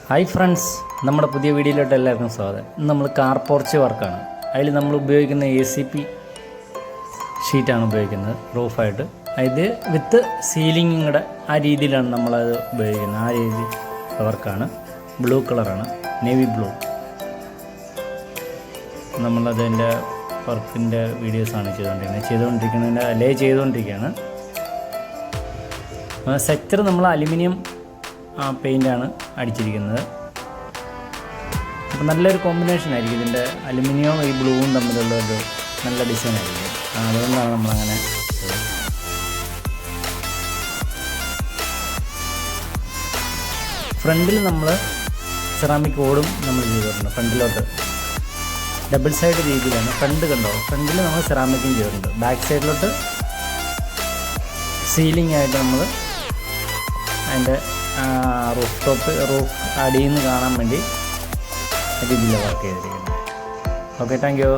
Hi friends, നമ്മുടെ പുതിയ വീഡിയോയിലോട്ട് എല്ലാവർക്കും സ്വാഗതം. ഇന്ന് നമ്മൾ കാർ പോർച്ച് വർക്കാണ്. അതിൽ നമ്മൾ ഉപയോഗിക്കുന്ന ACP ഷീറ്റാണ് ഉപയോഗിക്കുന്നത് റൂഫായിട്ട്. ഇത് വിത്ത് സീലിങ്ങിയുടെ ആ രീതിയിലാണ് നമ്മളത് ഉപയോഗിക്കുന്നത്. ആ രീതി വർക്കാണ്. ബ്ലൂ കളറാണ്, നേവി ബ്ലൂ. നമ്മളതിൻ്റെ വർക്കിൻ്റെ വീഡിയോസാണ് ചെയ്തുകൊണ്ടിരിക്കുന്നതിൻ്റെ ലേ ചെയ്തുകൊണ്ടിരിക്കുകയാണ്. സെക്ടർ നമ്മൾ അലുമിനിയം പെയിൻ്റാണ് അടിച്ചിരിക്കുന്നത്. അപ്പോൾ നല്ലൊരു കോമ്പിനേഷൻ ആയിരിക്കും ഇതിൻ്റെ അലുമിനിയവും ഈ ബ്ലൂവും തമ്മിലുള്ള ഒരു നല്ല ഡിസൈൻ ആയിരിക്കും. അതുകൊണ്ടാണ് നമ്മളങ്ങനെ ഫ്രണ്ടിൽ നമ്മൾ സെറാമിക് ഓടും നമ്മൾ ചെയ്തിട്ടുണ്ട്. ഫ്രണ്ടിലോട്ട് ഡബിൾ സൈഡ് രീതിയിലാണ് ഫ്രണ്ട് കണ്ടോ. ഫ്രണ്ടിൽ നമ്മൾ സെറാമിക്കും ചെയ്തിട്ടുണ്ട്. ബാക്ക് സൈഡിലോട്ട് സീലിംഗ് ആയിട്ട് നമ്മൾ അതിൻ്റെ റൂഫ് അടിയിൽ നിന്ന് കാണാൻ വേണ്ടി രീതിയിലാണ് വർക്ക് ചെയ്തിരിക്കുന്നത്. Okay, thank you.